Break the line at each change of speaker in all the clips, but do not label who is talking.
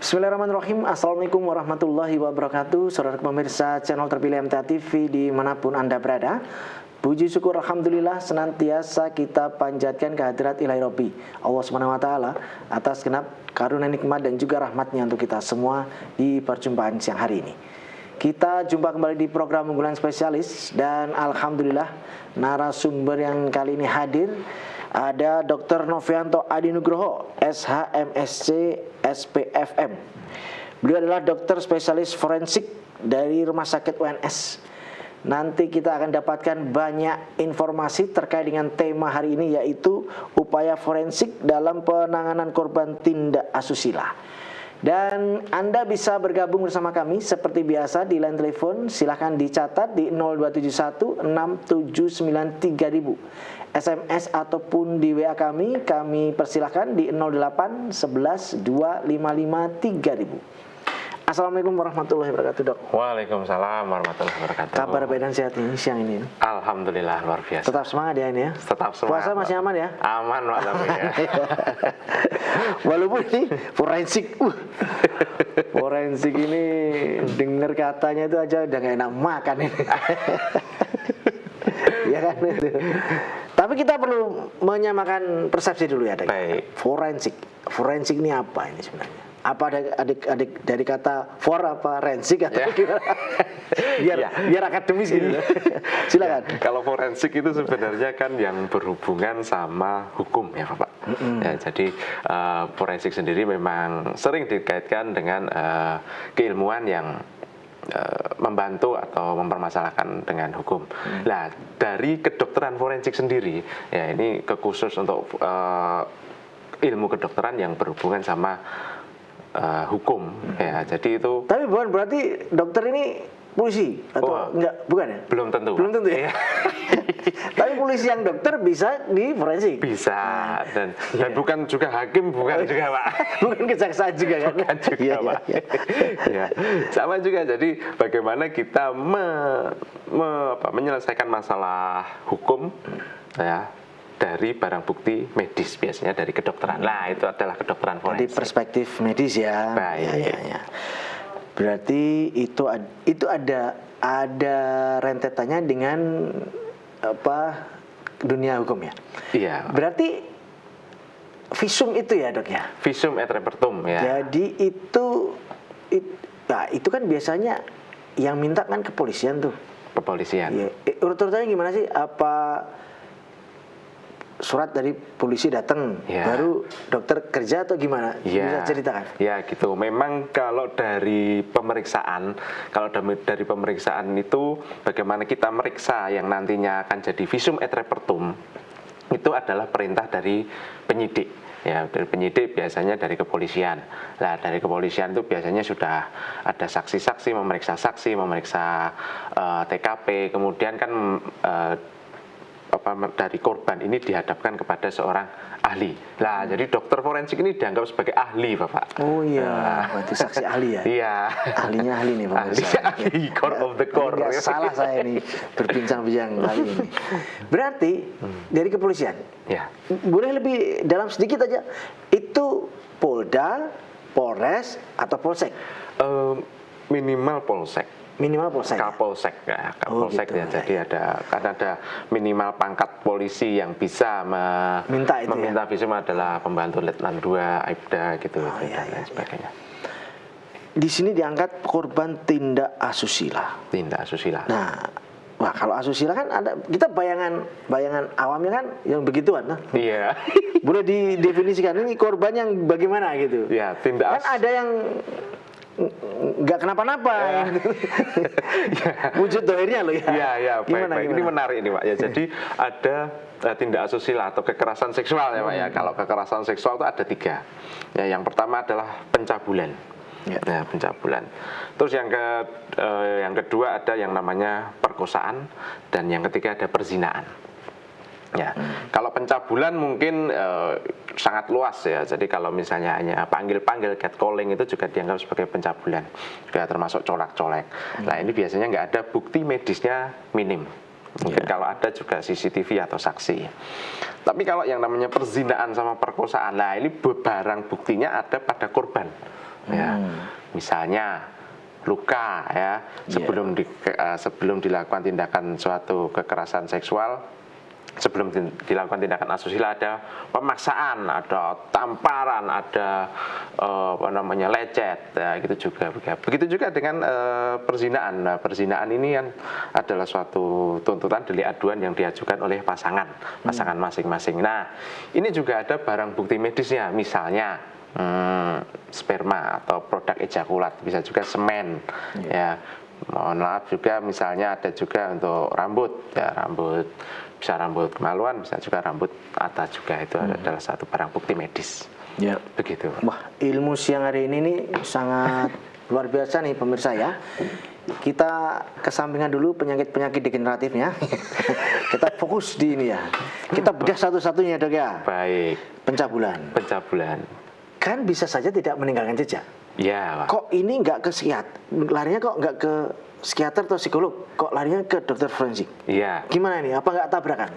Bismillahirrahmanirrahim. Assalamualaikum warahmatullahi wabarakatuh. Saudara pemirsa channel terpilih MTA TV dimanapun Anda berada, puji syukur Alhamdulillah senantiasa kita panjatkan kehadirat Ilahi Rabbi Allah SWT atas genap karunia nikmat dan juga rahmatnya untuk kita semua di perjumpaan siang hari ini. Kita jumpa kembali di program unggulan spesialis dan Alhamdulillah narasumber yang kali ini hadir ada Dr. Novianto Adi Nugroho, SHMSC SPFM. Beliau adalah dokter spesialis forensik dari Rumah Sakit UNS. Nanti kita akan dapatkan banyak informasi terkait dengan tema hari ini, yaitu upaya forensik dalam penanganan korban tindak asusila. Dan Anda bisa bergabung bersama kami seperti biasa di line telepon. Silahkan dicatat di 0271 679 3000. SMS ataupun di WA kami persilahkan di 08 11 255 3000. Assalamualaikum warahmatullahi wabarakatuh, Dok.
Waalaikumsalam warahmatullahi wabarakatuh.
Kabar baik dan sehat ini siang ini?
Alhamdulillah luar biasa.
Tetap semangat ya ini ya?
Tetap semangat.
Puasa masih aman ya?
Aman Pak Tapi ya.
Walaupun ini forensik, forensik ini dengar katanya itu aja udah gak enak makan ini. Ya kan itu. Tapi kita perlu menyamakan persepsi dulu ya, Dok.
Baik.
Forensik ini apa ini sebenarnya? Apa adik dari kata for apa rensik atau gimana? biar akademis gitu. Silakan.
Ya, kalau forensik itu sebenarnya kan yang berhubungan sama hukum ya Bapak. Ya, jadi forensik sendiri memang sering dikaitkan dengan keilmuan yang membantu atau mempermasalahkan dengan hukum. Nah, dari kedokteran forensik sendiri, ya ini kekhusus untuk ilmu kedokteran yang berhubungan sama hukum. Ya, jadi itu.
Tapi bukan berarti dokter ini polisi atau enggak, bukan ya?
Belum tentu.
Belum tentu ya. Tapi polisi yang dokter bisa di forensik.
Bisa dan bukan juga hakim, bukan juga Pak.
Bukan kejaksaan juga kan?
Bukan juga Pak. Ya. Sama juga. Jadi bagaimana kita menyelesaikan masalah hukum ya dari barang bukti medis, biasanya dari kedokteran. Nah, itu adalah kedokteran forensik.
Dari perspektif medis ya.
Baik.
Ya. Berarti itu ada rentetannya dengan dunia hukum ya.
Iya.
Berarti visum itu ya, Dok ya.
Visum et repertum ya.
Jadi itu kan biasanya yang minta kan kepolisian tuh.
Kepolisian.
Iya. Urut-urutannya gimana sih? Apa surat dari polisi datang, baru dokter kerja atau gimana? Bisa ceritakan?
Ya gitu. Memang kalau dari pemeriksaan itu bagaimana kita meriksa yang nantinya akan jadi visum et repertum, itu adalah perintah dari penyidik. Ya, dari penyidik biasanya dari kepolisian. Nah, dari kepolisian itu biasanya sudah ada saksi-saksi, memeriksa TKP, kemudian kan dari korban ini dihadapkan kepada seorang ahli. Nah, jadi dokter forensik ini dianggap sebagai ahli, Bapak.
Oh iya, berarti saksi ahli ya?
Iya.
Ahlinya ahli nih, Pak.
Ahli court of the court.
Nggak salah saya nih berbincang-bincang kali ini. Berarti dari kepolisian.
Ya.
Boleh lebih dalam sedikit aja. Itu Polda, Polres atau Polsek?
Minimal Polsek.
Minimal Polsek.
Kapolsek ya, Kapolsek
gitu,
ya. Jadi ada minimal pangkat polisi yang bisa meminta visum adalah pembantu Letnan 2, Aibda gitu dan lain sebagainya.
Di sini diangkat korban tindak asusila.
Tindak asusila.
Nah, kalau asusila kan ada kita bayangan awamnya kan yang begituan.
Iya.
Boleh didefinisikan ini korban yang bagaimana gitu?
Ya, tindak
kan ada yang nggak kenapa-napa, wujud dohirnya loh ya.
Iya, baik. Ini menarik ini Pak ya. Jadi ada tindak asusila atau kekerasan seksual ya Pak ya. Kalau kekerasan seksual itu ada 3. Ya, yang pertama adalah pencabulan. Ya, pencabulan. Terus yang kedua ada yang namanya perkosaan dan yang ketiga ada perzinaan. Ya, kalau pencabulan mungkin sangat luas ya. Jadi kalau misalnya hanya panggil-panggil, catcalling itu juga dianggap sebagai pencabulan, juga termasuk colak-colek. Nah, ini biasanya nggak ada bukti medisnya, minim. Mungkin kalau ada juga CCTV atau saksi. Tapi kalau yang namanya perzinaan sama perkosaan, nah ini barang buktinya ada pada korban. Ya. Misalnya luka ya sebelum dilakukan tindakan suatu kekerasan seksual, sebelum dilakukan tindakan asusila ada pemaksaan, ada tamparan, ada lecet, ya, gitu juga. Begitu juga dengan perzinaan. Nah, perzinaan ini kan adalah suatu tuntutan delik aduan yang diajukan oleh pasangan masing-masing. Nah, ini juga ada barang bukti medisnya, misalnya sperma atau produk ejakulat, bisa juga semen, ya. Mohon maaf juga misalnya ada juga untuk rambut, ya rambut, bisa rambut kemaluan, bisa juga rambut atas juga, itu adalah satu barang bukti medis.
Ya.
Begitu.
Wah, ilmu siang hari ini nih sangat luar biasa nih pemirsa ya. Kita kesampingan dulu penyakit-penyakit degeneratifnya. Kita fokus di ini ya. Kita bedah satu-satunya dok ya.
Baik.
Pencabulan. Kan bisa saja tidak meninggalkan jejak.
Ya, Pak.
Kok ini nggak ke psikiater? Larinya kok nggak ke psikiater atau psikolog? Kok larinya ke dokter forensik?
Iya.
Gimana ini? Apa nggak tabrakan?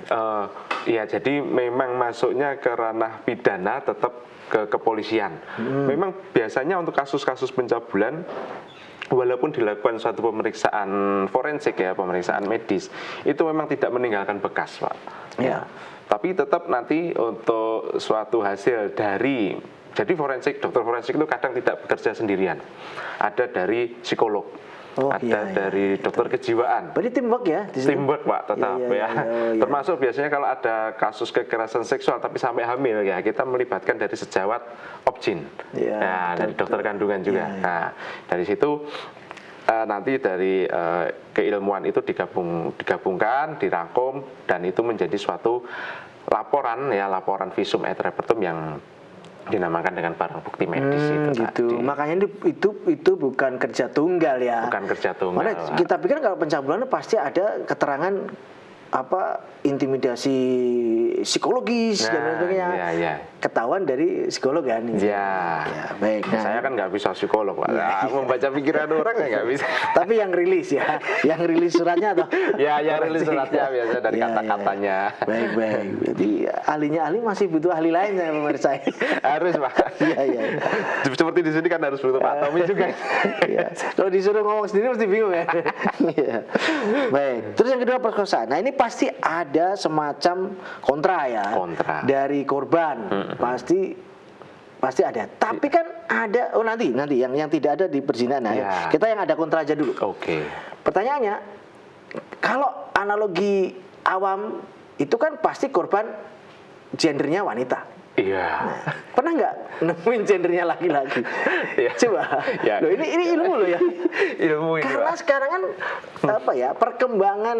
Iya, jadi memang masuknya ke ranah pidana tetap ke kepolisian. Memang biasanya untuk kasus-kasus pencabulan, walaupun dilakukan suatu pemeriksaan forensik ya, pemeriksaan medis, itu memang tidak meninggalkan bekas, Pak.
Ya.
Tapi tetap nanti untuk suatu hasil dari, jadi dokter forensik itu kadang tidak bekerja sendirian. Ada dari psikolog, dari dokter kejiwaan.
Berarti teamwork ya?
Teamwork, Pak, tetap ya. Termasuk biasanya kalau ada kasus kekerasan seksual tapi sampai hamil ya, kita melibatkan dari sejawat Opjin, dari dokter kandungan juga. Nah, dari situ nanti dari keilmuan itu digabungkan, dirangkum, dan itu menjadi suatu laporan visum et repertum yang dinamakan dengan barang bukti medis itu
gitu.
tadi.
Makanya itu bukan kerja tunggal ya.
Bukan kerja tunggal.
Mana kita pikir kalau pencabulan pasti ada keterangan intimidasi psikologis dan sebagainya. Ketahuan dari psikolog kan.
Ya, baik. Nah, saya kan nggak bisa psikolog, Pak. Membaca pikiran orang ya nggak bisa.
Tapi yang rilis ya, yang rilis suratnya atau?
Yang rilis suratnya biasa dari kata-katanya.
Baik. Jadi ahli masih butuh ahli lain ya pemirsa.
Harus, Pak. Iya. Seperti di sini kan harus butuh Pak Tommy juga.
Kalau disuruh ngomong sendiri mesti bingung ya. Baik. Terus yang kedua perkosaan. Nah, ini pasti ada semacam kontra dari korban. Pasti ada. Tapi kan ada nanti yang tidak ada di perzinahan. Nah, kita yang ada kontra aja dulu.
Oke.
Pertanyaannya, kalau analogi awam itu kan pasti korban gendernya wanita.
Iya.
Nah, pernah nggak nemuin gendernya laki-laki? Coba. Loh, ini ilmu loh ya.
Ilmu ini.
Karena sekarang kan perkembangan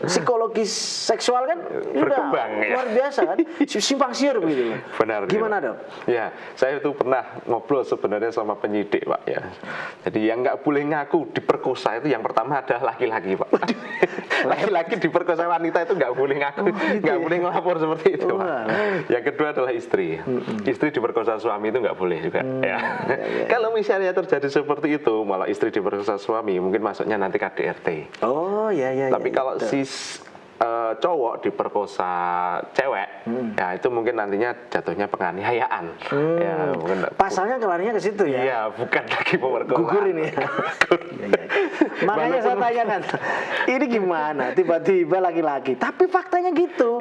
psikologis seksual kan
berkembang
luar biasa kan, simpang siur begitu.
Benar.
Gimana dok?
Ya, saya itu pernah ngobrol sebenarnya sama penyidik, Pak ya. Jadi yang nggak boleh ngaku diperkosa itu yang pertama adalah laki-laki, Pak. Laki-laki diperkosa wanita itu nggak boleh ngaku, nggak boleh ngelapor seperti itu, Pak. Yang kedua adalah istri. Istri diperkosa suami itu nggak boleh juga. Kalau misalnya terjadi seperti itu, malah istri diperkosa suami, mungkin masuknya nanti KDRT. Tapi kalau si cowok diperkosa cewek, ya itu mungkin nantinya jatuhnya penganiayaan. Ya, mungkin
pasalnya kelarinya ke situ ya.
Iya, bukan lagi pemerkosaan.
Gugur ini. Makanya saya tanyakan, ini gimana tiba-tiba laki-laki, tapi faktanya gitu.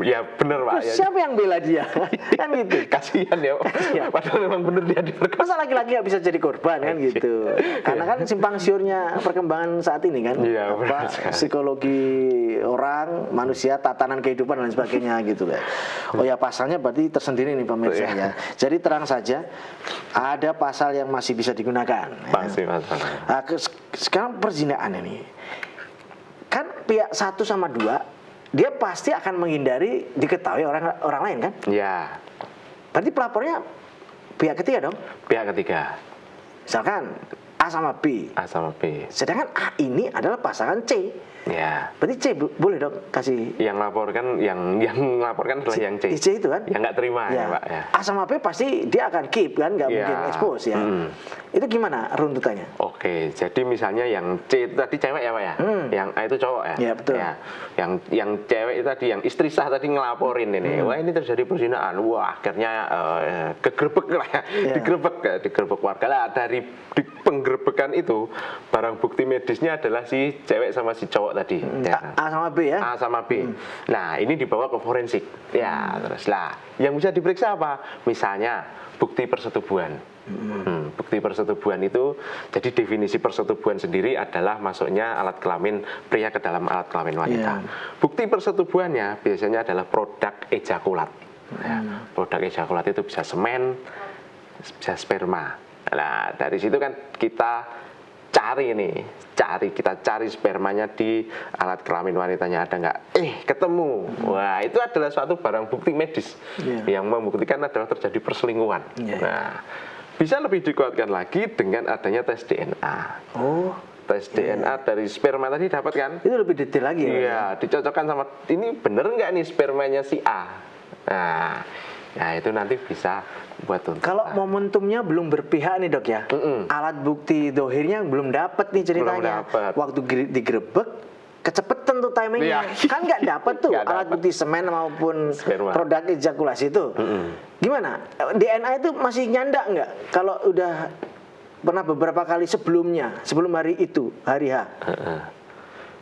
Ya benar, Pak.
Siapa yang bela dia? Kan gitu.
Kasihan ya, padahal memang benar dia diperkosa.
Masa laki-laki nggak bisa jadi korban kan gitu? Karena kan simpang siurnya perkembangan saat ini kan, psikologi orang, manusia, tatanan kehidupan dan lain sebagainya gitu lah. Oh ya, pasalnya berarti tersendiri nih pemirsa ya. Jadi terang saja, ada pasal yang masih bisa digunakan.
Masih.
Nah, sekarang perzinahan ini, kan pihak 1 sama 2 dia pasti akan menghindari diketahui orang lain kan?
Iya.
Berarti pelapornya pihak ketiga dong?
Pihak ketiga.
Misalkan A sama B. Sedangkan A ini adalah pasangan C.
Ya.
Berarti C boleh dong kasih.
Yang melaporkan adalah yang C.
C itu kan?
Yang nggak terima ya, Pak. Ya.
A sama B pasti dia akan keep kan, nggak mungkin expose ya. Itu gimana runtutannya?
Oke, jadi misalnya yang C itu tadi cewek ya, Pak ya. Yang A itu cowok ya.
Iya, betul.
Ya. Yang cewek itu tadi, yang istri sah tadi ngelaporin ini, wah ini terjadi perzinahan. Wah akhirnya kegerebek lah ya, digerebek warga lah. Dari penggerebekan itu barang bukti medisnya adalah si cewek sama si cowok tadi. Ya.
A sama B ya.
A sama B. Nah ini dibawa ke forensik. Ya terus lah. Yang bisa diperiksa apa? Misalnya bukti persetubuhan. Bukti persetubuhan itu, jadi definisi persetubuhan sendiri adalah masuknya alat kelamin pria ke dalam alat kelamin wanita. Bukti persetubuhannya biasanya adalah produk ejakulat. Ya, produk ejakulat itu bisa semen, bisa sperma. Nah dari situ kan kita kita cari spermanya di alat kelamin wanitanya ada nggak? Ketemu. Wah itu adalah suatu barang bukti medis yang membuktikan adalah terjadi perselingkuhan. Nah bisa lebih dikuatkan lagi dengan adanya tes DNA. Tes DNA dari sperma tadi dapat kan?
Itu lebih detail lagi ya?
Iya, dicocokkan sama ini bener nggak nih spermanya si A? Nah itu nanti bisa buat tuntutan.
Kalau momentumnya belum berpihak nih dok ya, alat bukti dohirnya belum dapat nih ceritanya. Waktu digerebek, kecepetan tuh timingnya. Kan nggak dapat tuh alat bukti semen maupun sperma. Produk ejakulasi itu. Gimana? DNA itu masih nyandak nggak? Kalau udah pernah beberapa kali sebelumnya, sebelum hari itu, hari H.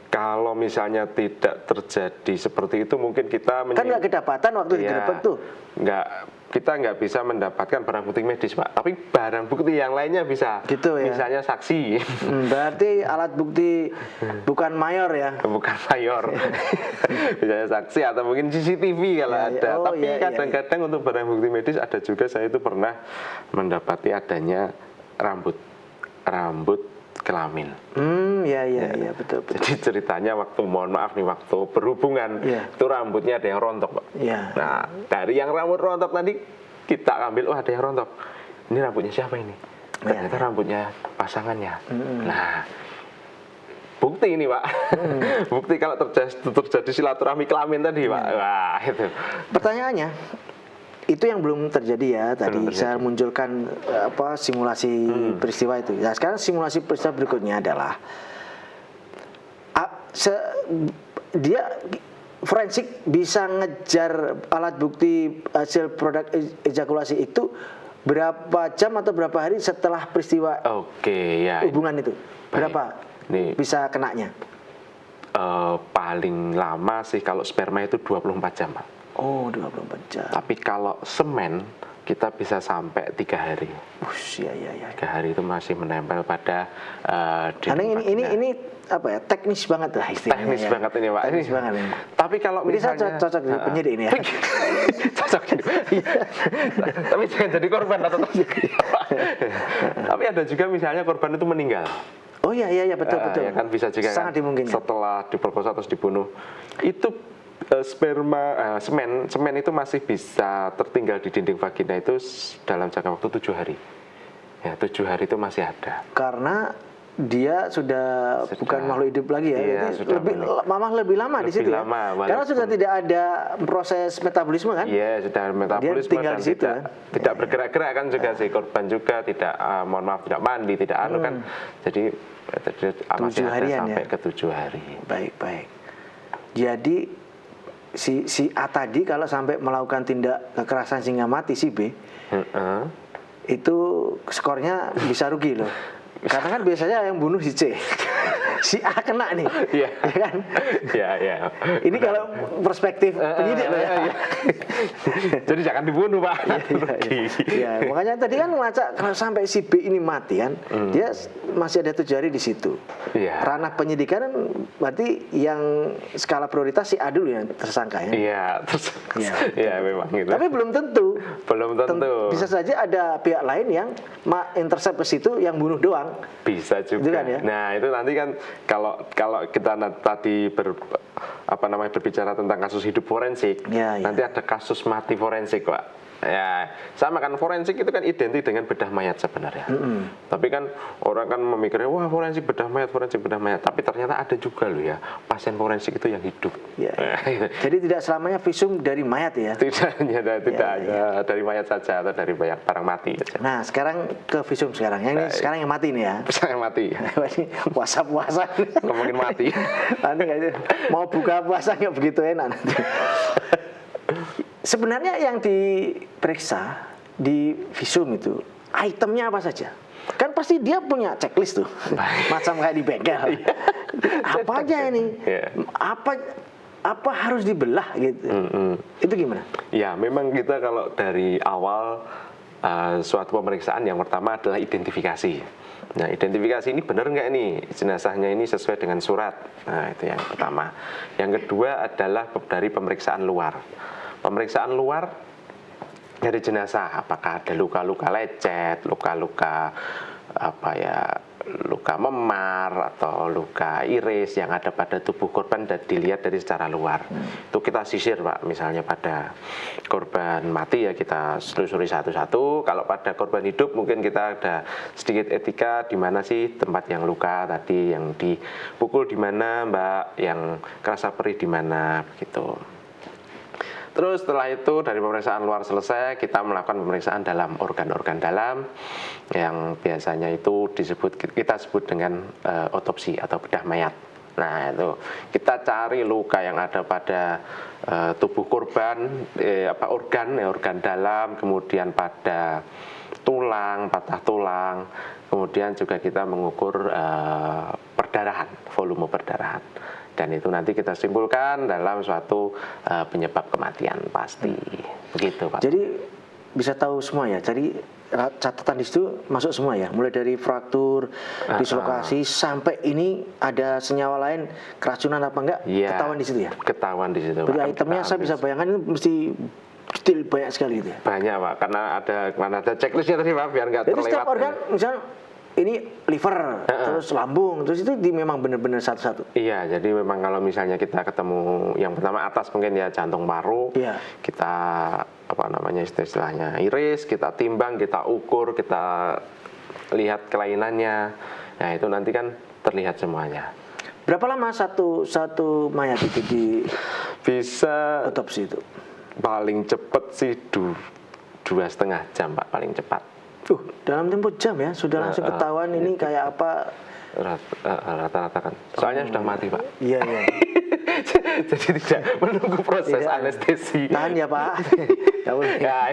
Kalau misalnya tidak terjadi seperti itu, mungkin kita
kan nggak kedapatan waktu digerebek tuh.
Kita nggak bisa mendapatkan barang bukti medis, Pak. Tapi barang bukti yang lainnya bisa.
Gitu ya.
Misalnya saksi.
Berarti alat bukti bukan mayor ya?
Bukan mayor. Misalnya saksi atau mungkin CCTV kalau ada. Tapi kadang-kadang untuk barang bukti medis ada juga, saya itu pernah mendapati adanya rambut kelamin.
Iya betul.
Jadi ceritanya waktu, mohon maaf nih, waktu berhubungan itu rambutnya ada yang rontok, Pak. Nah dari yang rambut rontok tadi kita ambil, ada yang rontok. Ini rambutnya siapa ini? Ternyata rambutnya pasangannya. Nah bukti ini, Pak. Bukti kalau terjadi silaturahmi kelamin tadi, Pak. Wah itu.
Pertanyaannya, itu yang belum terjadi ya tadi saya munculkan simulasi peristiwa itu. Nah sekarang simulasi peristiwa berikutnya adalah dia forensik bisa ngejar alat bukti hasil produk ejakulasi itu berapa jam atau berapa hari setelah peristiwa hubungan itu? Berapa bisa kenanya?
Paling lama sih kalau sperma itu 24 jam, Pak.
24 jam.
Tapi kalau semen kita bisa sampai 3 hari.
3
hari itu masih menempel pada
karena ini apa ya, teknis banget lah istilahnya.
Teknis banget ini, Pak.
Teknis banget ini.
Tapi kalau misalnya
saya cocok di penyidik ini ya.
Cocok ini. Tapi jangan jadi korban atau Tapi ada juga misalnya korban itu meninggal.
Oh iya betul.
Ya kan bisa juga
sangat dimungkinkan.
Setelah diperkosa terus dibunuh. Itu semen itu masih bisa tertinggal di dinding vagina itu dalam jangka waktu 7 hari. Ya, 7 hari itu masih ada.
Karena dia sudah bukan makhluk hidup lagi ya.
Iya,
lebih lama di situ ya. Karena sudah tidak ada proses metabolisme kan?
Iya, sudah metabolisme.
Dia tinggal di situ
tidak bergerak-gerak kan juga si korban juga tidak mohon maaf tidak mandi, tidak kan. Jadi masih ada sampai ke 7 hari.
Baik. Jadi si A tadi kalau sampai melakukan tindak kekerasan sehingga mati si B, itu skornya bisa rugi loh. Karena kan biasanya yang bunuh si C, si A kena nih,
ya
kan?
Iya.
Ini kalau perspektif penyidik loh ya.
Jadi jangan dibunuh, Pak.
Iya, makanya tadi kan ngelacak kalau sampai si B ini mati kan, dia masih ada 7 hari di situ. Ranah penyidikan berarti yang skala prioritas si A dulu yang tersangka ya. Iya, memang gitu. Tapi belum tentu. Bisa saja ada pihak lain yang intercept ke situ yang bunuh doang.
Bisa juga. Kan, ya? Nah itu nanti kan kalau kita tadi berbicara tentang kasus hidup forensik, nanti ada kasus mati forensik, Pak. Ya, sama kan forensik itu kan identik dengan bedah mayat sebenarnya. Tapi kan orang kan memikirnya wah forensik bedah mayat, forensik bedah mayat. Tapi ternyata ada juga loh ya pasien forensik itu yang hidup.
Ya, ya. Jadi tidak selamanya visum dari mayat ya?
Tidak hanya hanya dari mayat saja atau dari banyak barang mati. Saja.
Nah sekarang ke visum sekarang. Yang ini sekarang yang mati nih ya.
Saya mati.
Puasa-puasa.
Ngomongin mati.
Nanti mau buka puasa nggak begitu enak nanti. Sebenarnya yang diperiksa di visum itu itemnya apa saja? Kan pasti dia punya checklist tuh, macam kayak di bengkel. Apa aja ini? Apa harus dibelah gitu? Itu gimana?
Ya memang kita kalau dari awal suatu pemeriksaan yang pertama adalah identifikasi. Nah identifikasi ini benar nggak nih jenazahnya ini sesuai dengan surat. Nah itu yang pertama. Yang kedua adalah dari pemeriksaan luar. Pemeriksaan luar dari jenazah, apakah ada luka-luka lecet, luka-luka luka memar atau luka iris yang ada pada tubuh korban dan dilihat dari secara luar. Itu kita sisir Pak, misalnya pada korban mati ya kita selusuri satu-satu. Kalau pada korban hidup mungkin kita ada sedikit etika di mana sih tempat yang luka tadi, yang dipukul di mana Mbak, yang kerasa perih di mana begitu. Terus setelah itu dari pemeriksaan luar selesai, kita melakukan pemeriksaan dalam organ-organ dalam yang biasanya itu kita sebut dengan otopsi atau bedah mayat. Nah itu kita cari luka yang ada pada tubuh korban, organ dalam, kemudian pada tulang, patah tulang, kemudian juga kita mengukur perdarahan, volume perdarahan. Dan itu nanti kita simpulkan dalam suatu penyebab kematian pasti. Begitu Pak.
Jadi bisa tahu semua ya. Jadi catatan di situ masuk semua ya. Mulai dari fraktur, dislokasi sampai ini ada senyawa lain keracunan apa enggak
ya,
ketahuan di situ ya.
Ketahuan di situ.
Jadi itemnya saya bisa bayangkan ini mesti detail banyak sekali gitu ya.
Banyak Pak, karena ada checklistnya tadi Pak biar nggak terlewat.
Jadi setiap organ misalnya ini liver, terus lambung, terus itu memang benar-benar satu-satu.
Iya, jadi memang kalau misalnya kita ketemu yang pertama atas mungkin ya jantung paru, kita istilahnya iris, kita timbang, kita ukur, kita lihat kelainannya. Nah itu nanti kan terlihat semuanya.
Berapa lama satu mayat itu
bisa
otopsi itu?
Paling cepat sih 2,5 jam Pak, paling cepat.
Dalam tempo jam ya sudah langsung ketahuan ini kayak apa?
Rata-rata kan. Soalnya sudah mati Pak.
Iya.
Jadi tidak menunggu proses anestesi.
Tahan ya Pak. Nggak boleh. Ya.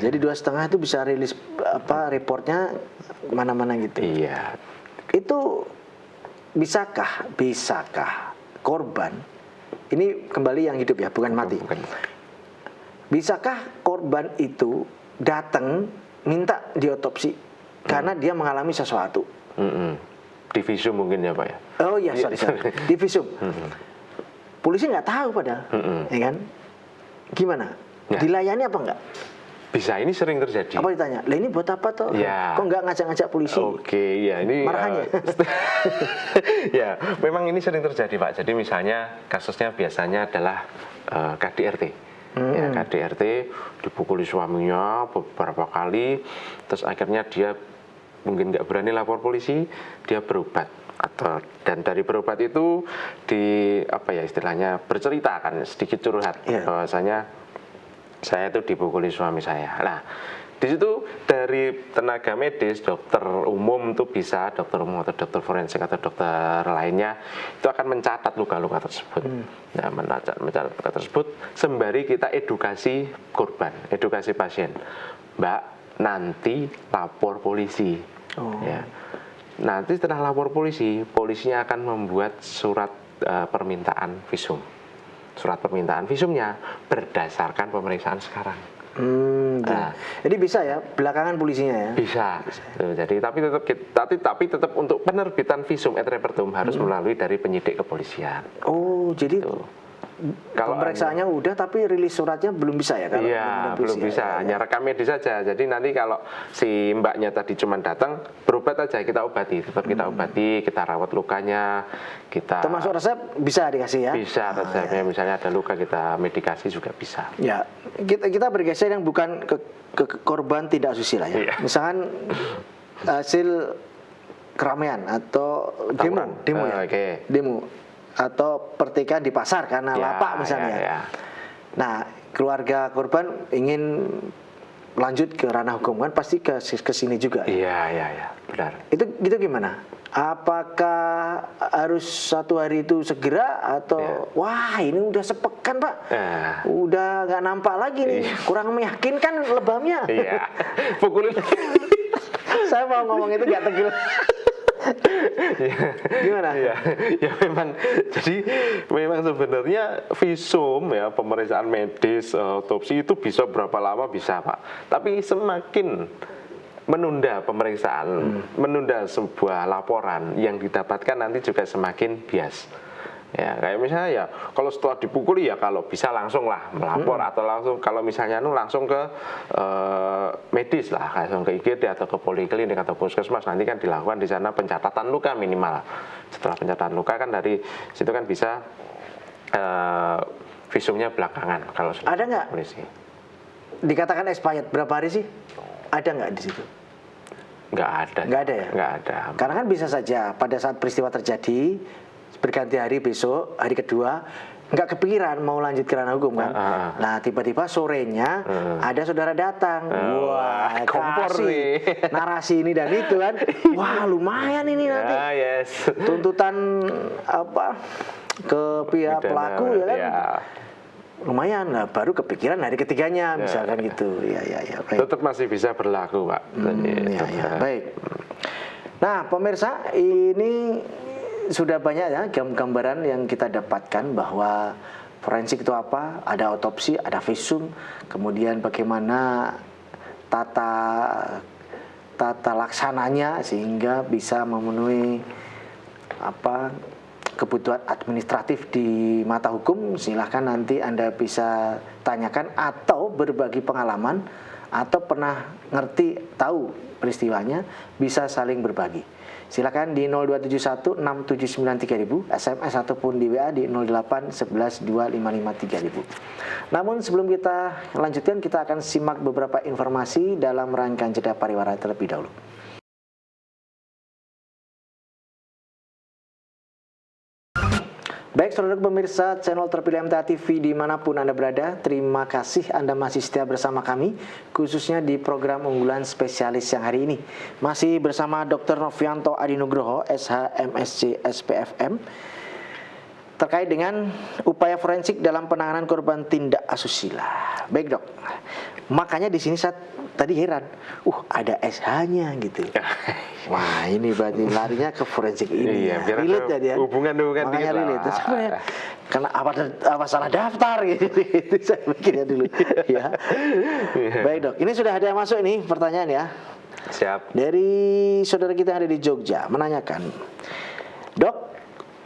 Jadi 2,5 itu bisa rilis reportnya kemana-mana gitu.
Iya.
Itu bisakah korban ini kembali yang hidup ya, bukan mati.
Bukan.
Bisakah korban itu datang minta diotopsi karena dia mengalami sesuatu?
Di visum mungkin ya Pak ya?
Oh iya, sorry. Di visum. Polisi nggak tahu padahal, ya kan? Gimana? Ya. Dilayani apa enggak?
Bisa, ini sering terjadi.
Apa ditanya? Lah ini buat apa toh?
Ya.
Kok nggak ngajak-ngajak polisi?
Oke, ya ini
marahannya.
Ya, memang ini sering terjadi Pak. Jadi misalnya kasusnya biasanya adalah KDRT. Ya, KDRT dipukuli suaminya beberapa kali, terus akhirnya dia mungkin nggak berani lapor polisi, dia berobat dan dari berobat itu istilahnya bercerita kan sedikit curhat bahwasanya saya itu dipukuli suami saya. Nah di situ dari tenaga medis, dokter umum itu bisa, dokter umum atau dokter forensik atau dokter lainnya itu akan mencatat luka-luka tersebut. Nah, mencatat luka tersebut sembari kita edukasi korban, edukasi pasien. Mbak, nanti lapor polisi. Ya. Nanti setelah lapor polisi, polisinya akan membuat surat permintaan visum. Surat permintaan visumnya berdasarkan pemeriksaan sekarang.
Jadi bisa ya belakangan polisinya ya?
Bisa. Jadi tapi tetap untuk penerbitan visum et repertum harus melalui dari penyidik kepolisian.
Oh, jadi pemeriksaannya udah tapi rilis suratnya belum bisa ya?
Iya, belum bisa. Hanya rekam medis saja. Jadi nanti kalau si mbaknya tadi cuma datang, berobat aja, kita obati. Tetap kita obati, kita rawat lukanya, kita...
Termasuk resep bisa dikasih ya?
Bisa resepnya, misalnya ada luka kita medikasi juga bisa.
Ya, kita bergeser yang bukan ke korban tidak asusila ya.
Iya.
Misalkan hasil keramaian atau demo ya? Demo atau pertikaian di pasar karena lapak misalnya.
Ya.
Nah, keluarga korban ingin lanjut ke ranah hukum kan pasti ke sini juga.
Iya, benar.
Itu gimana? Apakah harus 1 hari itu segera atau wah ini udah sepekan Pak, udah nggak nampak lagi nih, kurang meyakinkan lebamnya.
Iya, pukulin.
Saya mau ngomong itu nggak tegil. Gimana?
Ya memang. Jadi memang sebenarnya visum ya, pemeriksaan medis, otopsi itu bisa berapa lama bisa Pak. Tapi semakin menunda pemeriksaan, menunda sebuah laporan yang didapatkan nanti juga semakin bias. Ya kayak misalnya ya kalau setelah dipukuli ya kalau bisa langsung lah melapor atau langsung kalau misalnya langsung ke medis lah, langsung ke IGD atau ke poliklinik atau puskesmas, nanti kan dilakukan di sana pencatatan luka minimal. Setelah pencatatan luka kan dari situ kan bisa visumnya belakangan kalau sudah
ada nggak
polisi.
Dikatakan expired berapa hari sih? Ada nggak di situ?
Nggak ada ya? Nggak ada.
Karena kan bisa saja pada saat peristiwa terjadi berganti hari, besok hari kedua nggak kepikiran mau lanjut ke ranah hukum kan. Nah tiba-tiba sorenya ada saudara datang, wah
kompor nih
narasi ini dan itu kan, wah lumayan ini nanti tuntutan apa ke pihak pelaku ya kan. Lumayan lah, baru kepikiran hari ketiganya misalkan gitu. Ya baik.
Tetap masih bisa berlaku Pak.
Baik. Nah pemirsa, ini sudah banyak ya gambaran yang kita dapatkan bahwa forensik itu apa, ada otopsi, ada visum, kemudian bagaimana tata laksananya sehingga bisa memenuhi kebutuhan administratif di mata hukum. Silahkan nanti Anda bisa tanyakan atau berbagi pengalaman atau pernah tahu peristiwanya, bisa saling berbagi. Silakan di 0271 679 3000, SMS ataupun di WA di 08 11 255 3000. Namun sebelum kita lanjutkan, kita akan simak beberapa informasi dalam rangkaian jeda pariwara terlebih dahulu. Baik saudara pemirsa channel terpilih MTA TV dimanapun Anda berada, terima kasih Anda masih setia bersama kami, khususnya di program unggulan spesialis yang hari ini. Masih bersama Dr. Novianto Adinugroho, SH MSc SPFM, terkait dengan upaya forensik dalam penanganan korban tindak asusila. Baik dok, makanya di sini saya tadi heran, ada SH-nya gitu. Wah ini berarti larinya ke forensik ini.
Iya, biar
relate ya dia.
Hubungan
makanya relate. Karena apa salah daftar gitu. Itu saya pikirnya dulu. Ya. Baik dok, ini sudah ada yang masuk nih pertanyaan ya.
Siap.
Dari saudara kita yang ada di Jogja menanyakan, dok,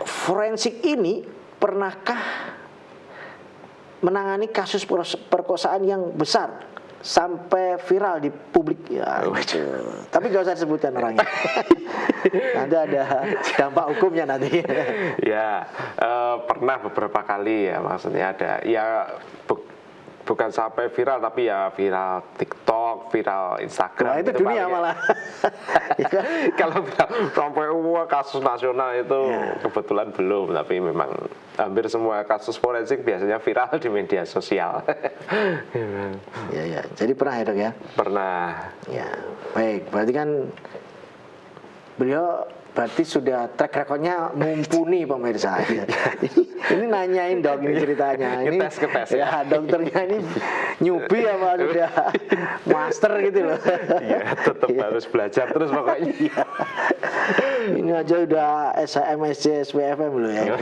forensik ini pernahkah menangani kasus perkosaan yang besar sampai viral di publik ya? Tapi gak usah disebutkan orangnya. Nanti ada dampak hukumnya nanti.
Ya, pernah beberapa kali ya, maksudnya ada ya bukan sampai viral tapi ya viral TikTok, viral Instagram.
Nah, itu dunia malah.
Kalau sampai kasus nasional itu kebetulan belum, tapi memang hampir semua kasus forensik biasanya viral di media sosial.
Ya. Jadi pernah ya dok ya?
Pernah.
Ya, baik. Berarti kan beliau sudah track recordnya mumpuni pemirsa. Ini nanyain dok ini ceritanya. Ini
Ngetes
ya dokternya ini nyubi apa sudah master gitu loh.
Iya, tetap harus belajar terus pokoknya.
Ini aja udah SHMSC SPFM loh ya.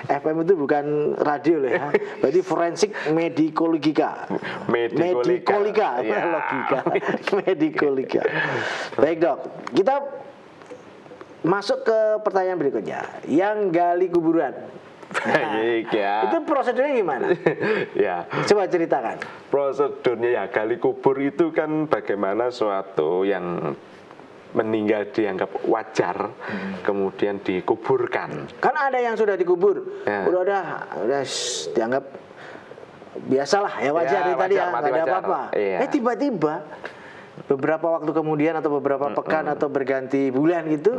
FM itu bukan radio loh ya. Berarti forensik medikologika. Medikolika. Logika. Medikolika. Baik dok, kita masuk ke pertanyaan berikutnya. Yang gali kuburan,
Baik ya.
Itu prosedurnya gimana?
Ya.
Coba ceritakan.
Prosedurnya ya gali kubur itu kan bagaimana suatu yang meninggal dianggap wajar, kemudian dikuburkan.
Kan ada yang sudah dikubur,
Ya.
udah dianggap biasalah ya wajar
Ya,
itu tadi
wajar,
ya,
mati
nggak ada
wajar.
apa-apa.
Iya.
Tiba-tiba beberapa waktu kemudian atau beberapa pekan atau berganti bulan gitu,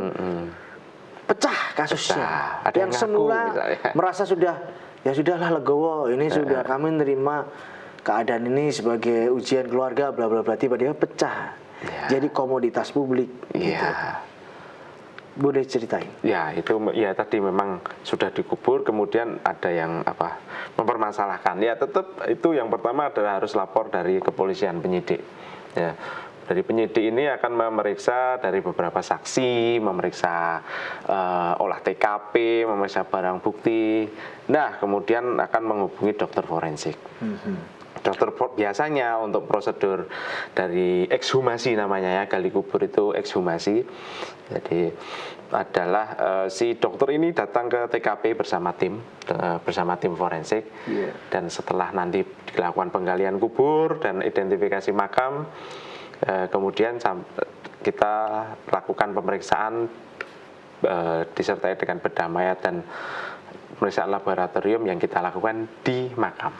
pecah kasusnya.
Pecah. Ada yang
Yang
ngaku,
semula
misalnya.
merasa sudah ya sudahlah legowo, ini sudah kami menerima keadaan ini sebagai ujian keluarga, bla bla bla, tiba-tiba pecah.
Ya.
Jadi komoditas publik. Gitu.
Iya.
Boleh ceritain?
Ya itu ya tadi memang sudah dikubur, kemudian ada yang mempermasalahkan. Ya tetap itu yang pertama adalah harus lapor dari kepolisian penyidik. Ya. Dari penyidik ini akan memeriksa dari beberapa saksi, memeriksa olah TKP, memeriksa barang bukti. Nah, kemudian akan menghubungi dokter forensik. Biasanya untuk prosedur dari ekshumasi namanya ya, gali kubur itu ekshumasi. Jadi adalah si dokter ini datang ke TKP bersama tim forensik.
Yeah.
Dan setelah nanti dilakukan penggalian kubur dan identifikasi makam, kemudian kita lakukan pemeriksaan disertai dengan bedah mayat dan pemeriksaan laboratorium yang kita lakukan di makam.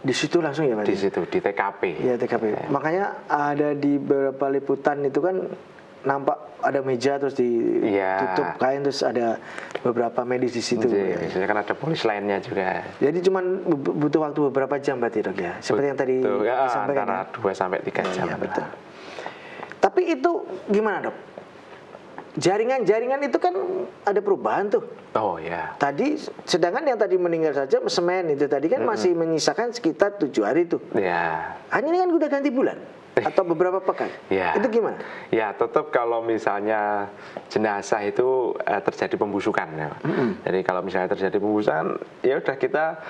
Di situ langsung ya Pak?
Di situ, di TKP.
Ya TKP. Ya. Makanya ada di beberapa liputan itu kan nampak ada meja terus ditutup kain, terus ada beberapa medis di situ.
Ya. Biasanya kan ada polis lainnya juga.
Jadi cuman butuh waktu beberapa jam berarti dok ya? Seperti yang tadi disampaikan.
Antara 2-3 jam.
Ya, betul. Tapi itu gimana dok? Jaringan-jaringan itu kan ada perubahan tuh.
Oh ya.
Tadi sedangkan yang tadi meninggal saja semen itu tadi kan masih menyisakan sekitar 7 hari tuh.
Ya.
Ini kan udah ganti bulan atau beberapa pekan.
Ya.
Itu gimana?
Ya tetap kalau misalnya jenazah itu terjadi pembusukan ya. Jadi kalau misalnya terjadi pembusukan, ya udah kita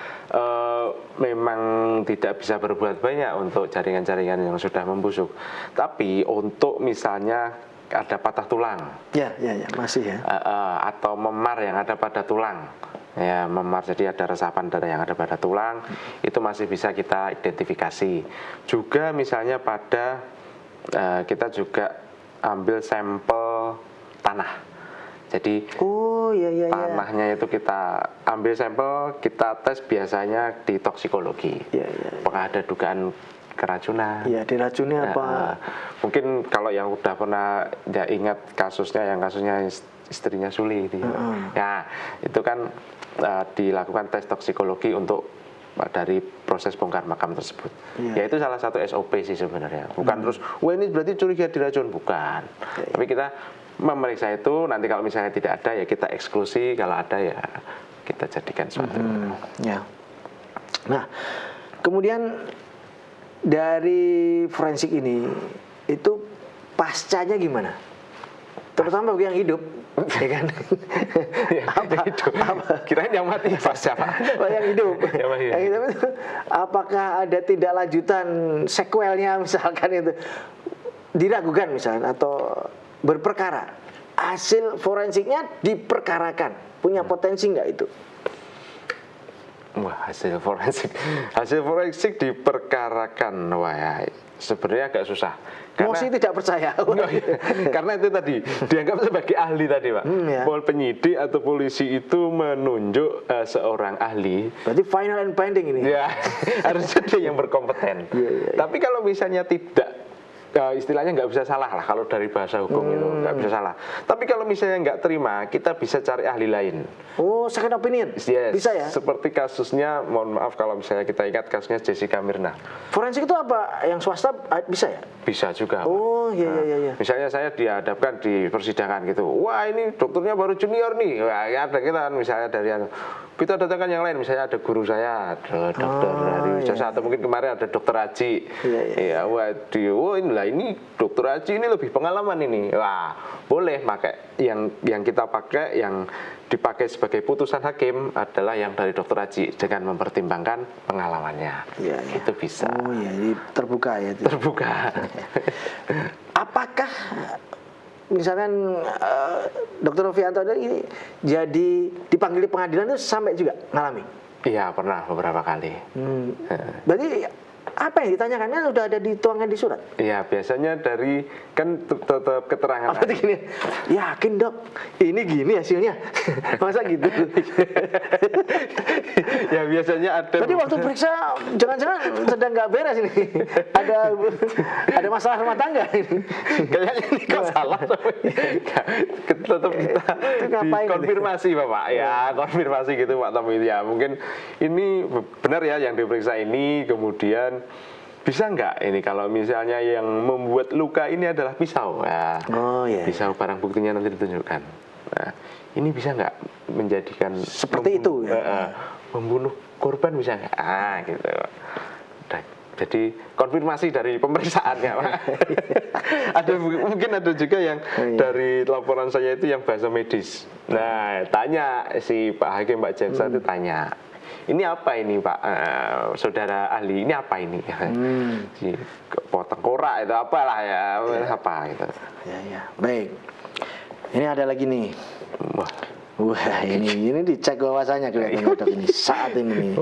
memang tidak bisa berbuat banyak untuk jaringan-jaringan yang sudah membusuk. Tapi untuk misalnya ada patah tulang,
ya masih ya,
atau memar yang ada pada tulang, ya memar jadi ada resapan darah yang ada pada tulang, itu masih bisa kita identifikasi. Juga misalnya pada kita juga ambil sampel tanah, jadi tanahnya itu kita ambil sampel, kita tes biasanya di toksikologi, apakah ada dugaan keracunan.
Iya, diracuni apa?
Mungkin kalau yang udah pernah ya ingat kasusnya istrinya Suli itu. Ya, itu kan dilakukan tes toksikologi untuk dari proses bongkar makam tersebut. Ya itu salah satu SOP sih sebenarnya. Bukan terus, wah ini berarti curiga diracun, bukan. Tapi kita memeriksa itu, nanti kalau misalnya tidak ada ya kita eksklusi, kalau ada ya kita jadikan suatu.
Ya. Nah, kemudian dari forensik ini itu pascanya gimana? Terutama bagi yang hidup, ya kan?
Kirain yang mati pasca Pak.
Yang hidup. Yang hidup itu, apakah ada tindak lanjutan sequelnya misalkan itu diragukan misalnya atau berperkara? Hasil forensiknya diperkarakan, punya potensi nggak itu?
Wah, hasil forensik diperkarakan. Wah ya, sebenarnya agak susah.
Mosi tidak percaya.
Karena itu tadi dianggap sebagai ahli tadi Pak. Penyidik atau polisi itu menunjuk seorang ahli.
Berarti final and binding ini.
Ya, harusnya dia yang berkompeten. Tapi kalau misalnya tidak, istilahnya nggak bisa salah lah kalau dari bahasa hukum itu nggak bisa salah. Tapi kalau misalnya nggak terima, kita bisa cari ahli lain.
Oh, second opinion.
Yes,
bisa ya?
Seperti kasusnya, mohon maaf kalau misalnya kita ingat kasusnya Jessica Mirna.
Forensik itu apa? Yang swasta bisa ya?
Bisa juga.
Oh, iya.
Misalnya saya dihadapkan di persidangan gitu. Wah, ini dokternya baru junior nih. Wah, ya ada kita misalnya dari yang kita datangkan yang lain, misalnya ada guru saya, ada dokter dari jasa atau mungkin kemarin ada dokter Haji. Iya, wah, ini dokter Haji ini lebih pengalaman ini. Wah, boleh pakai yang kita pakai, yang dipakai sebagai putusan hakim adalah yang dari dokter Haji dengan mempertimbangkan pengalamannya. Itu bisa.
Oh iya, jadi terbuka ya.
Terbuka.
Apakah misalkan Dokter Novianto ini jadi dipanggil di pengadilan itu sampai juga ngalami?
Iya, pernah beberapa kali.
Berarti apa yang ditanyakan kan udah ada dituangkan di surat?
Iya, biasanya dari kan tetap keterangan.
Apa tuh gini? Yakin dok, ini gini hasilnya. Masa gitu?
Ya biasanya ada.
Tadi waktu periksa, jangan-jangan sedang nggak beres ini. Ada masalah rumah tangga ini.
Kayaknya ini kok salah. Tetap kita konfirmasi Bapak. Ya, konfirmasi gitu Pak Tom. Ya, mungkin ini benar ya yang diperiksa ini, kemudian bisa nggak ini kalau misalnya yang membuat luka ini adalah pisau, ya, pisau barang buktinya nanti ditunjukkan. Nah, ini bisa nggak menjadikan
seperti itu ya?
Membunuh korban bisa nggak? Gitu. Nah, jadi konfirmasi dari pemeriksaannya, Pak. Mungkin ada juga yang dari laporan saya itu yang bahasa medis. Nah, tanya si Pak Hakim, Pak Jaksa itu tanya. Ini apa ini Pak, saudara ahli, ini apa ini? Si potong korak itu apalah ya, apa itu?
Ya, baik. Ini ada lagi nih. Wah, ini dicek wawasannya kelihatannya dok ini saat ini.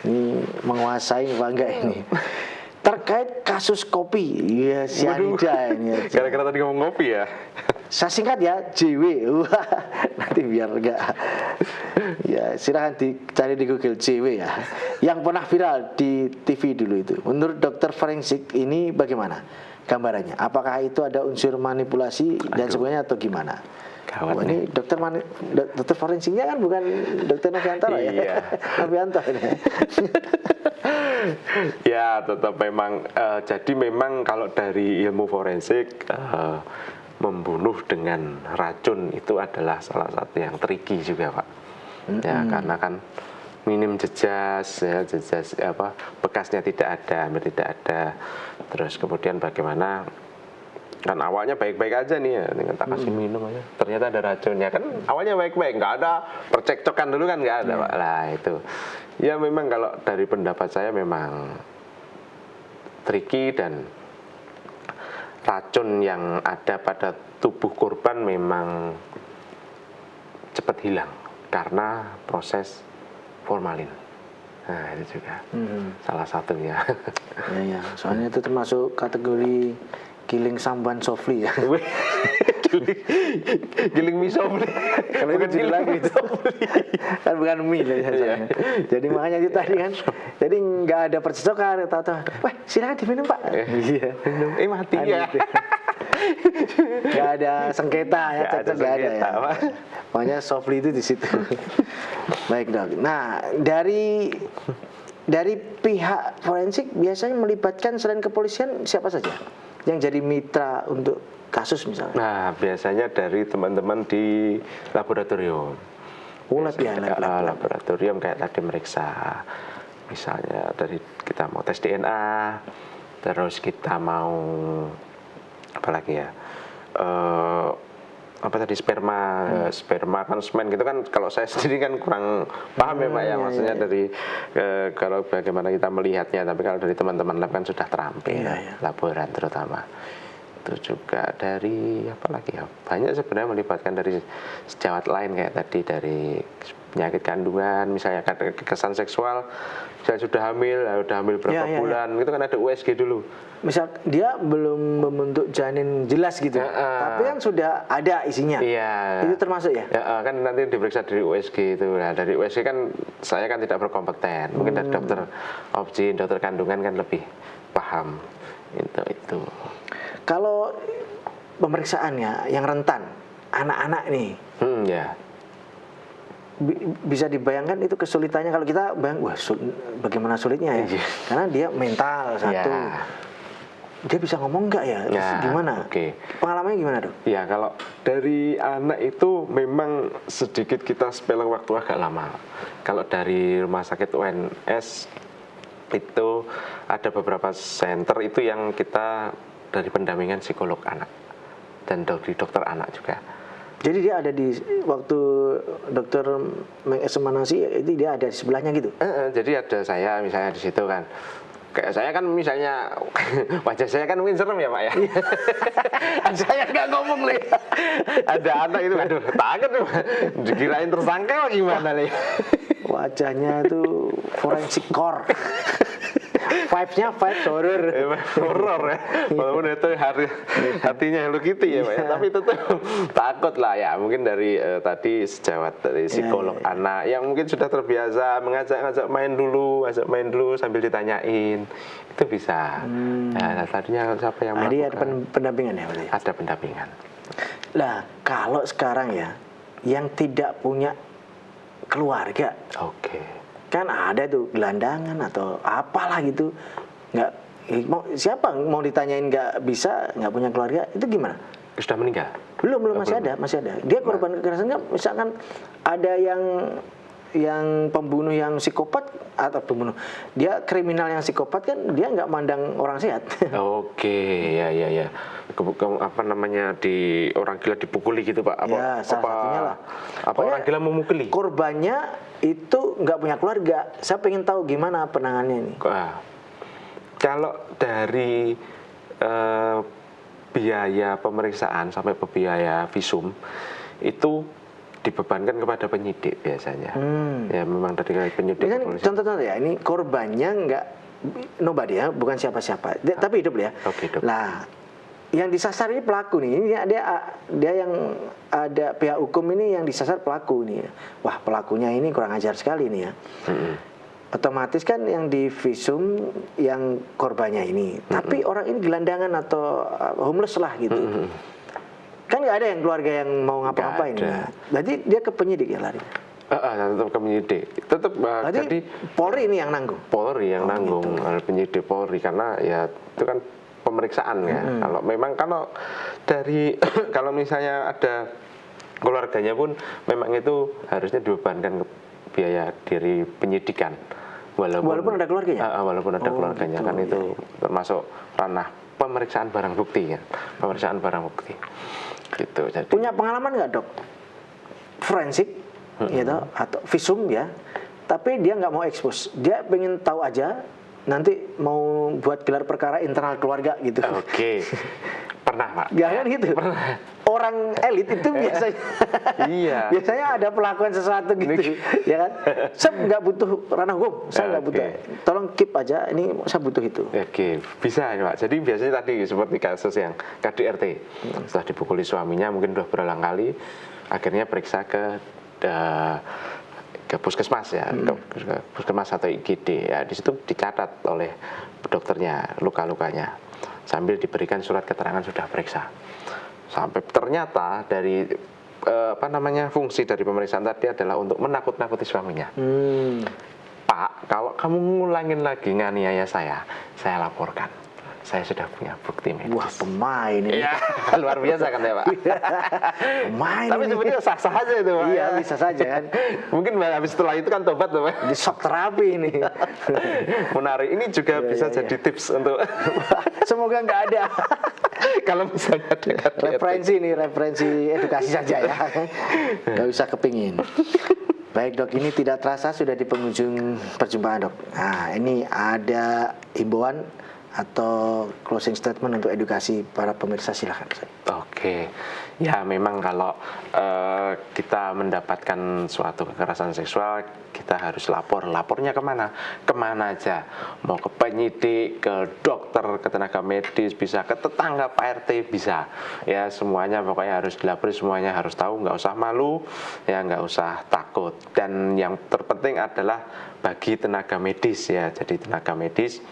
Ini menguasai apa enggak ini? Terkait kasus kopi, ya sianida ini.
Gara-gara tadi ngomong ngopi ya.
Saya singkat ya, JW. Wah, nanti biar enggak. Ya, silahkan dicari di Google JW ya. Yang pernah viral di TV dulu itu. Menurut dokter forensik ini bagaimana gambarannya? Apakah itu ada unsur manipulasi dan sebagainya atau gimana?
Wah,
ini dokter forensiknya kan bukan dokter Novianto ya. Novianto ini.
Ya, tetap memang jadi memang kalau dari ilmu forensik membunuh dengan racun itu adalah salah satu yang tricky juga Pak. Ya, karena kan minim jejas, ya, bekasnya tidak ada, hampir tidak ada. Terus kemudian bagaimana kan awalnya baik-baik aja nih ya, dengan tak kasih minum aja, ternyata ada racunnya kan awalnya baik-baik, nggak ada percekcokan dulu kan nggak ada Pak. Lah itu, ya memang kalau dari pendapat saya memang tricky dan racun yang ada pada tubuh korban memang cepat hilang karena proses formalin. Nah itu juga salah satunya.
Ya, soalnya itu termasuk kategori killing someone softly ya.
Killing me softly.
Kalau itu judul lagi itu. Kan bukan mie ya. Jadi makanya itu tadi kan. Jadi nggak ada percocokan atau wah silakan diminum Pak. Iya.
Minum. Mati ya.
Nggak ada sengketa ya, cocok nggak ada ya. Makanya softly itu di situ. Baik dok. Nah dari pihak forensik biasanya melibatkan selain kepolisian siapa saja yang jadi mitra untuk kasus misalnya?
Nah biasanya dari teman-teman di laboratorium. Laboratorium kayak tadi meriksa, misalnya dari kita mau tes DNA, terus kita mau apa lagi ya? Apa tadi sperma kan semen gitu kan, kalau saya sendiri kan kurang paham ya Pak ya, maksudnya dari kalau bagaimana kita melihatnya, tapi kalau dari teman-teman lab kan sudah terampil laboran terutama. Itu juga dari apa lagi ya, banyak sebenarnya melibatkan dari sejawat lain kayak tadi dari penyakit kandungan, misalnya kekerasan seksual, saya sudah hamil berapa bulan, itu kan ada USG dulu.
Misal dia belum membentuk janin jelas gitu, tapi kan sudah ada isinya.
Iya.
Itu termasuk ya?
Kan nanti diperiksa dari USG itu. Nah, dari USG kan saya kan tidak berkompeten. Mungkin dari dokter obgyn, dokter kandungan kan lebih paham itu.
Kalau pemeriksaannya yang rentan, anak-anak nih. Bisa dibayangkan itu kesulitannya kalau kita bagaimana sulitnya ya? Karena dia mental satu. Dia bisa ngomong nggak ya? Gimana? Pengalamannya gimana dok?
Ya kalau dari anak itu memang sedikit kita spell waktu agak lama. Kalau dari rumah sakit UNS itu ada beberapa center itu yang kita dari pendampingan psikolog anak dan dari dokter anak juga.
Jadi dia ada di waktu dokter mengesaminasi itu dia ada di sebelahnya gitu?
Jadi ada saya misalnya di situ kan. Kayak saya kan misalnya wajah saya kan mungkin serem ya Pak ya.
Saya nggak ngomong nih.
Ada anak itu, aduh takut tuh. Dikirain tersangka gimana nih?
Wajahnya itu forensik core. Vibes-nya vibes horror.
Horor ya. Walaupun itu hatinya Hello Kitty ya Pak ya. Tapi tetap takut lah ya. Mungkin dari tadi sejawat dari psikolog anak yang mungkin sudah terbiasa ngajak main dulu sambil ditanyain. Itu bisa. Nah, tadinya siapa yang
Jadi
melakukan?
ada pendampingan ya berarti.
Ada pendampingan.
Lah, kalau sekarang ya yang tidak punya keluarga,
Oke.
kan ada tuh gelandangan atau apalah gitu, nggak siapa mau ditanyain nggak bisa, nggak punya keluarga, itu gimana?
Sudah meninggal?
Belum masih ada. Dia korban kekerasan kan, misalkan ada yang pembunuh yang psikopat atau pembunuh, dia kriminal yang psikopat kan dia nggak mandang orang sehat.
Oke, ya. Apa namanya, di orang gila dipukuli gitu Pak?
Ya, salah satunya lah.
Apa orang gila memukuli?
Korbannya itu nggak punya keluarga. Saya pengen tahu gimana penanganannya ini.
Kalau dari biaya pemeriksaan sampai biaya visum itu dibebankan kepada penyidik biasanya. Ya memang dari penyidik.
Ini kan contoh-contoh ya, ini korbannya nggak nobody ya, bukan siapa-siapa, tapi hidup ya.
Oke, hidup.
Nah, yang disasar ini pelaku nih. Ini dia yang ada pihak hukum ini yang disasar pelaku nih. Wah, pelakunya ini kurang ajar sekali nih ya. Otomatis kan yang di visum yang korbannya ini. Tapi orang ini gelandangan atau homeless lah gitu. Kan nggak ada yang keluarga yang mau ngapa-ngapain. Jadi dia ke penyidik ya lari.
Tetap ke penyidik. Tetap jadi
Polri ini yang nanggung.
Polri yang nanggung, gitu. Penyidik Polri, karena ya itu kan pemeriksaan ya. Kalau dari kalau misalnya ada keluarganya pun memang itu harusnya dibebankan ke biaya dari penyidikan.
Walaupun ada keluarganya.
Walaupun ada keluarganya gitu, kan itu termasuk ranah pemeriksaan barang bukti ya. Pemeriksaan barang bukti. Gitu. Jadi
punya pengalaman nggak dok? Forensik gitu atau visum ya. Tapi dia nggak mau ekspos. Dia pengen tahu aja. Nanti mau buat gelar perkara internal keluarga gitu.
Oke. Pernah Pak?
Jangan gitu. Pernah. Orang elit itu biasanya,
iya.
Biasanya ada pelakuan sesuatu gitu, ya kan? Saya nggak butuh ranah hukum, saya nggak butuh. Tolong keep aja, ini saya butuh itu.
Oke, bisa ya Pak. Jadi biasanya tadi seperti kasus yang KDRT, setelah dipukuli suaminya, mungkin udah berulang kali, akhirnya periksa ke puskesmas ya, ke puskesmas atau IGD ya. Di situ dicatat oleh dokternya luka-lukanya, sambil diberikan surat keterangan sudah periksa. Sampai ternyata dari fungsi dari pemeriksaan tadi adalah untuk menakut-nakuti suaminya. Pak, kalau kamu ngulangin lagi nganiaya saya laporkan. Saya sudah punya bukti medis.
Wah, pemain ini.
Iya, luar biasa kan ya Pak.
Pemain.
Tapi sebenarnya sah-sah aja itu Pak.
Iya, bisa saja kan.
Mungkin habis setelah itu kan tobat tuh Pak.
Di shock terapi ini.
Menarik. Ini juga bisa jadi tips untuk
semoga nggak ada.
Kalau misalnya ada
referensi edukasi saja ya. Nggak usah kepingin. Baik dok, ini tidak terasa sudah di penghujung perjumpaan dok. Nah, ini ada himbauan atau closing statement untuk edukasi para pemirsa, silahkan.
Oke, ya memang kalau kita mendapatkan suatu kekerasan seksual, kita harus lapornya kemana aja, mau ke penyidik, ke dokter, ke tenaga medis, bisa ke tetangga Pak RT, bisa ya, semuanya pokoknya harus dilapori, semuanya harus tahu, nggak usah malu ya, nggak usah takut. Dan yang terpenting adalah bagi tenaga medis ya, jadi tenaga medis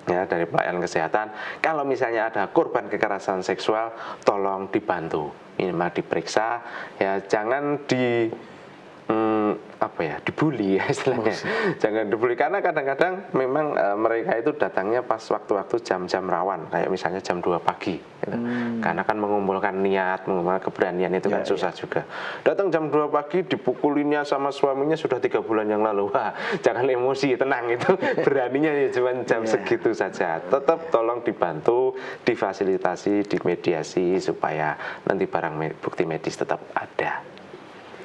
ya dari pelayanan kesehatan, kalau misalnya ada korban kekerasan seksual, tolong dibantu, minimal diperiksa ya, jangan dibully ya istilahnya. Jangan dibully, karena kadang-kadang memang mereka itu datangnya pas waktu-waktu jam-jam rawan, kayak misalnya jam 2 pagi gitu. Karena kan mengumpulkan mengumpulkan keberanian itu kan susah juga. Datang jam 2 pagi dipukulinya sama suaminya sudah 3 bulan yang lalu. Wah, jangan emosi, tenang, itu beraninya ya cuma jam segitu saja. Tetap tolong dibantu, difasilitasi, dimediasi supaya nanti barang bukti medis tetap ada.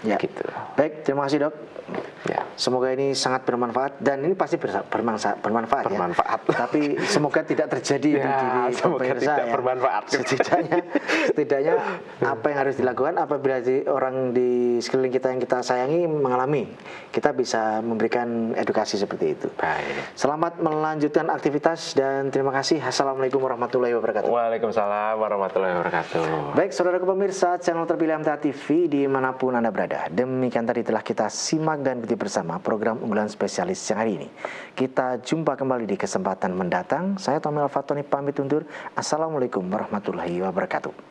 Ya.
gitu.
Baik, terima kasih, Dok.
Ya.
Semoga ini sangat bermanfaat dan ini pasti bermanfaat ya.
Bermanfaat.
Tapi semoga tidak terjadi di
Ya,
diri
semoga
pemirsa
tidak
ya.
bermanfaat.
Setidaknya apa yang harus dilakukan apabila orang di sekeliling kita yang kita sayangi mengalami, kita bisa memberikan edukasi seperti itu.
Baik.
Selamat melanjutkan aktivitas dan terima kasih. Assalamualaikum warahmatullahi wabarakatuh.
Waalaikumsalam warahmatullahi wabarakatuh.
Baik, saudara pemirsa channel terpilih MTA TV dimanapun Anda berada. Demikian tadi telah kita simak dan ikuti bersama program unggulan spesialis yang hari ini. Kita jumpa kembali di kesempatan mendatang. Saya Tommy Alfatoni pamit undur. Assalamualaikum warahmatullahi wabarakatuh.